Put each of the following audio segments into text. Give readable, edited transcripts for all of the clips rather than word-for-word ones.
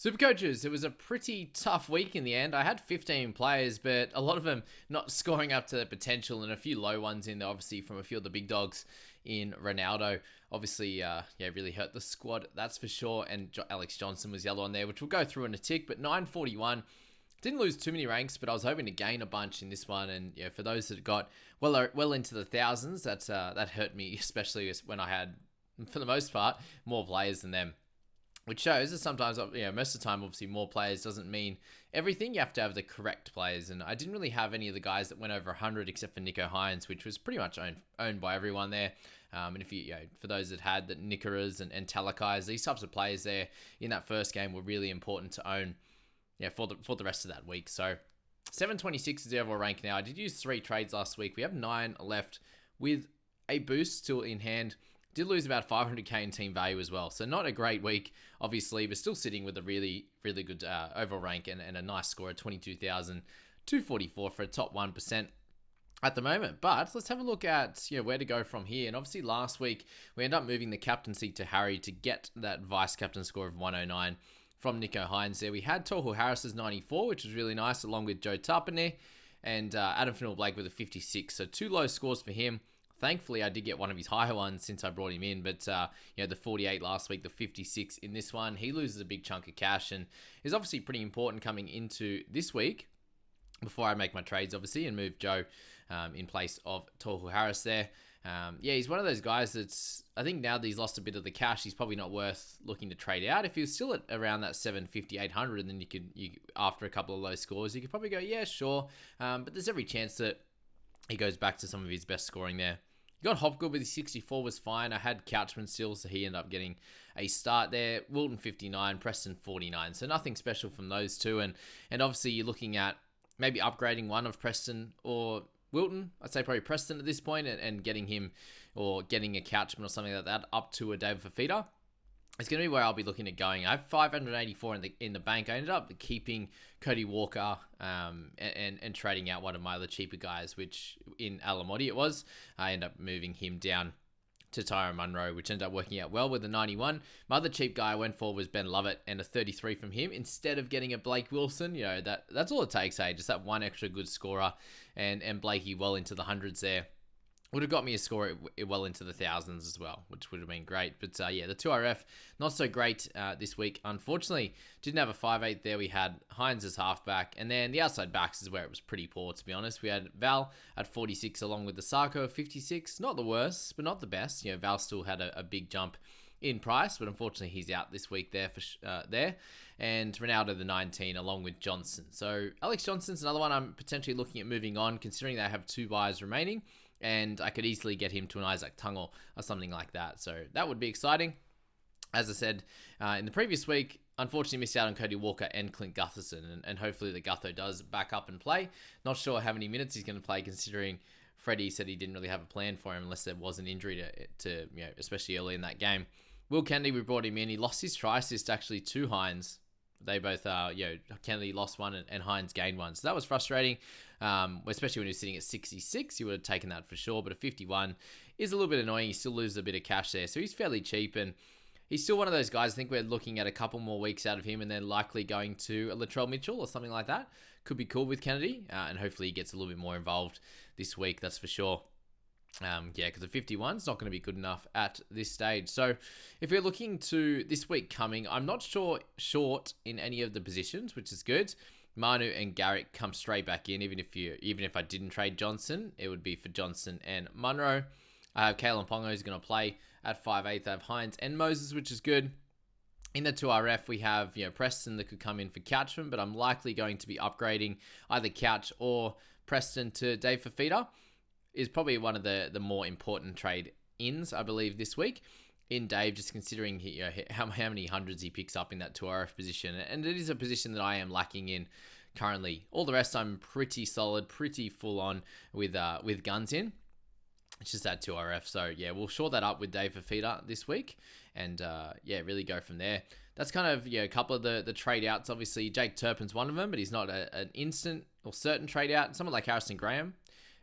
Super coaches, it was a pretty tough week in the end. I had 15 players, but a lot of them not scoring up to their potential, and a few low ones in there, obviously, from a few of the big dogs in Ronaldo. Obviously, really hurt the squad, that's for sure. And Alex Johnson was yellow on there, which we'll go through in a tick. But 941, didn't lose too many ranks, but I was hoping to gain a bunch in this one. And for those that got well into the thousands, that hurt me, especially when I had, for the most part, more players than them. Which shows that sometimes, most of the time, obviously, more players doesn't mean everything. You have to have the correct players. And I didn't really have any of the guys that went over 100 except for Nico Hines, which was pretty much owned by everyone there. And if for those that had the Nikaras and Talakais, these types of players there in that first game were really important to own for the rest of that week. So 726 is the overall rank now. I did use 3 trades last week. We have 9 left with a boost still in hand. Did lose about 500k in team value as well. So not a great week, obviously, but still sitting with a really, really good overall rank and a nice score of 22,244 for a top 1% at the moment. But let's have a look at where to go from here. And obviously last week, we ended up moving the captaincy to Harry to get that vice captain score of 109 from Nico Hines there. We had Tohu Harris's 94, which was really nice, along with Joe Tapane and Adam Finnell-Blake with a 56. So 2 low scores for him. Thankfully, I did get one of his higher ones since I brought him in, but the 48 last week, the 56 in this one, he loses a big chunk of cash and is obviously pretty important coming into this week before I make my trades, obviously, and move Joe in place of Tohu Harris there. He's one of those guys that's, I think now that he's lost a bit of the cash, he's probably not worth looking to trade out. If he was still at around that 750, 800, and then you after a couple of low scores, you could probably go, yeah, sure. But there's every chance that he goes back to some of his best scoring there. You got Hopgood with his 64 was fine. I had Couchman still, so he ended up getting a start there. Wilton 59, Preston 49. So nothing special from those two. And obviously you're looking at maybe upgrading one of Preston or Wilton. I'd say probably Preston at this point and getting him or getting a Couchman or something like that up to a David Fafita. It's going to be where I'll be looking at going. I have 584 in the bank. I ended up keeping Cody Walker and trading out one of my other cheaper guys, which in Alamotti it was. I ended up moving him down to Tyrone Munro, which ended up working out well with a 91. My other cheap guy I went for was Ben Lovett and a 33 from him instead of getting a Blake Wilson. That's all it takes, just that one extra good scorer and Blakey well into the hundreds there. Would have got me a score well into the thousands as well, which would have been great. But the 2RF, not so great this week. Unfortunately, didn't have a 5'8 there. We had Hines as halfback. And then the outside backs is where it was pretty poor, to be honest. We had Val at 46 along with the Sarko at 56. Not the worst, but not the best. Val still had a big jump in price, but unfortunately he's out this week there there. And Ronaldo the 19 along with Johnson. So Alex Johnson's another one I'm potentially looking at moving on, considering they have 2 buys remaining. And I could easily get him to an Isaac Tungle or something like that. So that would be exciting. As I said in the previous week, unfortunately missed out on Cody Walker and Clint Gutherson. And hopefully the Gutho does back up and play. Not sure how many minutes he's going to play, considering Freddie said he didn't really have a plan for him unless there was an injury to especially early in that game. Will Kennedy, we brought him in. He lost his try assist actually to Hines. They both, Kennedy lost one and Hines gained one. So that was frustrating, especially when he was sitting at 66. He would have taken that for sure. But a 51 is a little bit annoying. He still loses a bit of cash there. So he's fairly cheap. And he's still one of those guys. I think we're looking at a couple more weeks out of him and then likely going to a Latrell Mitchell or something like that. Could be cool with Kennedy. And hopefully he gets a little bit more involved this week. That's for sure. Because the 51 is not going to be good enough at this stage. So if you're looking to this week coming, I'm not sure short in any of the positions, which is good. Manu and Garrick come straight back in. Even if I didn't trade Johnson, it would be for Johnson and Munro. I have Kalen Pongo who's going to play at 5'8". I have Hines and Moses, which is good. In the 2RF, we have Preston that could come in for Couchman, but I'm likely going to be upgrading either Couch or Preston to Dave Fafita. Is probably one of the more important trade-ins, I believe, this week in Dave, just considering how many hundreds he picks up in that 2RF position. And it is a position that I am lacking in currently. All the rest I'm pretty solid, pretty full-on with guns in. It's just that 2RF. So, we'll shore that up with Dave Fafita this week and, really go from there. That's kind of, a couple of the trade-outs. Obviously, Jake Turpin's one of them, but he's not an instant or certain trade-out. Someone like Harrison Graham,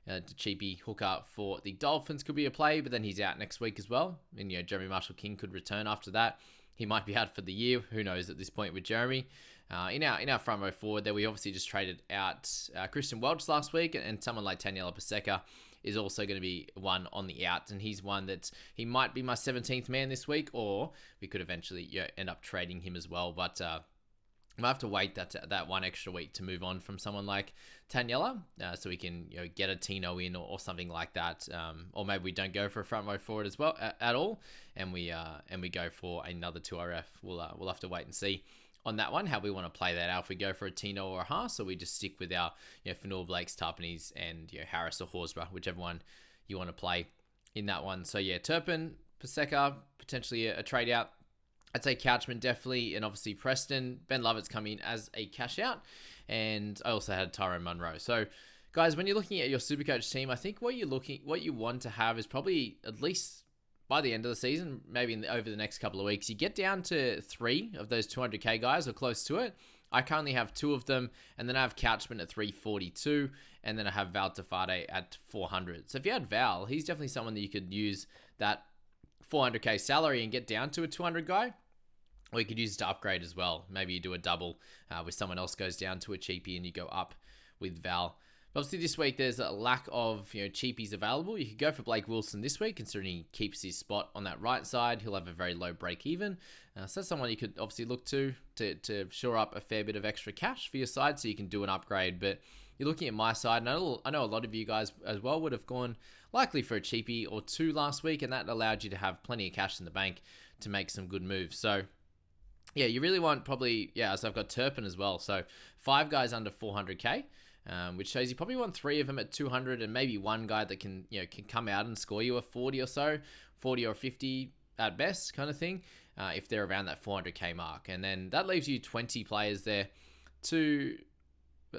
the cheapy hooker for the Dolphins could be a play, but then he's out next week as well. And, Jeremy Marshall-King could return after that. he might be out for the year. Who knows at this point with Jeremy. In our front row forward there, we obviously just traded out Christian Welch last week, and someone like Taniela Paseka is also going to be one on the out, and he's one that he might be my 17th man this week, or we could eventually end up trading him as well. But I have to wait that one extra week to move on from someone like Taniela, so we can get a Tino in or something like that, or maybe we don't go for a front row forward as well at all, and we go for another 2RF. We'll have to wait and see on that one how we want to play that out. If we go for a Tino or a Haas, or we just stick with our Fanua Blakes, Tarpanys, and Harris or Horsburgh, whichever one you want to play in that one. So Turpin, Paseka, potentially a trade out. I'd say Couchman definitely, and obviously Preston. Ben Lovett's come in as a cash out, and I also had Tyrone Munro. So, guys, when you're looking at your Supercoach team, I think what you want to have is probably at least by the end of the season, maybe over the next couple of weeks, you get down to 3 of those 200k guys or close to it. I currently have 2 of them, and then I have Couchman at 342, and then I have Val Tafade at 400. So if you had Val, he's definitely someone that you could use that 400k salary and get down to a 200 guy, or you could use it to upgrade as well. Maybe you do a double where someone else goes down to a cheapie and you go up with Val. But obviously this week there's a lack of cheapies available. You could go for Blake Wilson this week, considering he keeps his spot on that right side. He'll have a very low break even. So that's someone you could obviously look to shore up a fair bit of extra cash for your side, so you can do an upgrade. But you're looking at my side, and I know a lot of you guys as well would have gone likely for a cheapie or 2 last week, and that allowed you to have plenty of cash in the bank to make some good moves. So you really want probably, so I've got Turpin as well. So 5 guys under 400k, which shows you probably want 3 of them at 200, and maybe one guy that can come out and score you a 40 or so, 40 or 50 at best kind of thing, if they're around that 400k mark. And then that leaves you 20 players there to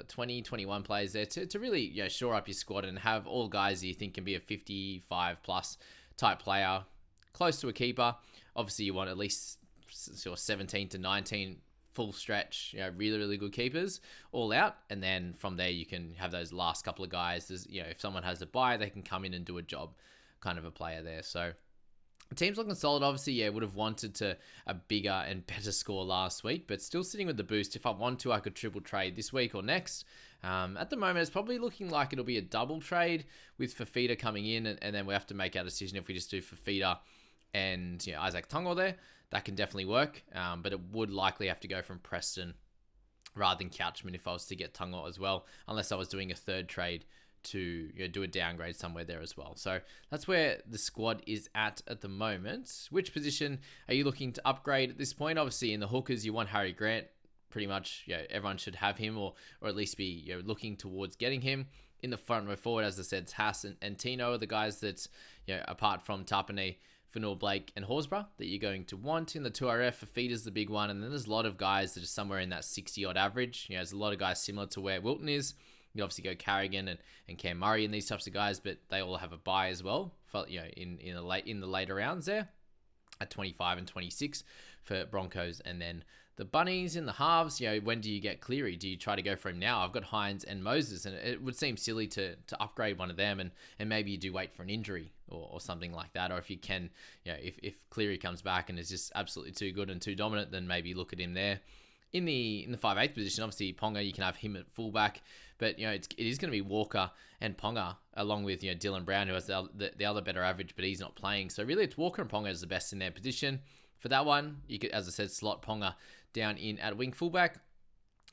21 players there to really shore up your squad and have all guys that you think can be a 55 plus type player, close to a keeper. Obviously you want at least 17 to 19 full stretch, really, really good keepers all out. And then from there, you can have those last couple of guys. If someone has a buy, they can come in and do a job kind of a player there. So the team's looking solid. Obviously, would have wanted a bigger and better score last week, but still sitting with the boost. If I want to, I could triple trade this week or next. At the moment, it's probably looking like it'll be a double trade with Fafita coming in, and then we have to make our decision if we just do Fafita and Isaac Tongo there. That can definitely work, but it would likely have to go from Preston rather than Couchman if I was to get Tongo as well, unless I was doing a third trade to do a downgrade somewhere there as well. So that's where the squad is at the moment. Which position are you looking to upgrade at this point? Obviously, in the hookers, you want Harry Grant. Pretty much, everyone should have him, or at least be looking towards getting him. In the front row forward, as I said, it's Haas and Tino are the guys that, apart from Tapane, Fanua Blake, and Horsburgh that you're going to want. In the 2RF, Fafita's the big one, and then there's a lot of guys that are somewhere in that 60-odd average. There's a lot of guys similar to where Wilton is. You obviously go Carrigan and Cam Murray and these types of guys, but they all have a buy as well. For, in the later rounds there, at 25 and 26 for Broncos, and then the Bunnies in the halves. When do you get Cleary? Do you try to go for him now? I've got Hines and Moses, and it would seem silly to upgrade one of them, and maybe you do wait for an injury or something like that. Or if you can, if Cleary comes back and is just absolutely too good and too dominant, then maybe look at him there. In the 5/8 position, obviously Ponga, you can have him at fullback, but it is going to be Walker and Ponga along with Dylan Brown, who has the other better average, but he's not playing. So really, it's Walker and Ponga is the best in their position. For that one, you could, as I said, slot Ponga down in at wing fullback,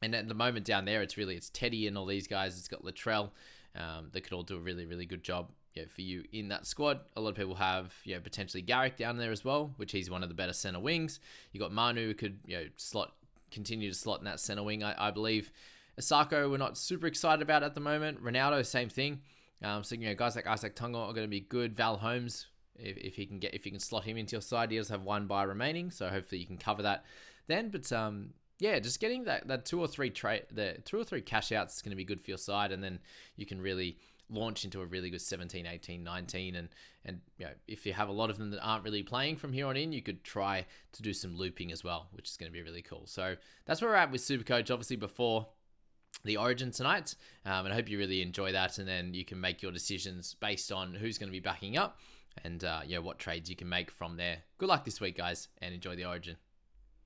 and at the moment down there, it's Teddy and all these guys. It's got Latrell that could all do a really, really good job for you in that squad. A lot of people have potentially Garrick down there as well, which he's one of the better center wings. You got Manu, who could continue to slot in that center wing, I believe. Asako, we're not super excited about at the moment. Ronaldo, same thing. So guys like Isaac Tonga are going to be good. Val Holmes, if you can slot him into your side, he does have 1 buy remaining, so hopefully you can cover that then. But just getting that 2 or 3 cash outs is going to be good for your side, and then you can really launch into a really good 17, 18, 19, and if you have a lot of them that aren't really playing from here on in, you could try to do some looping as well, which is going to be really cool. So that's where we're at with Supercoach, obviously before the Origin tonight, and I hope you really enjoy that, and then you can make your decisions based on who's going to be backing up and what trades you can make from there. Good luck this week, guys, and enjoy the Origin.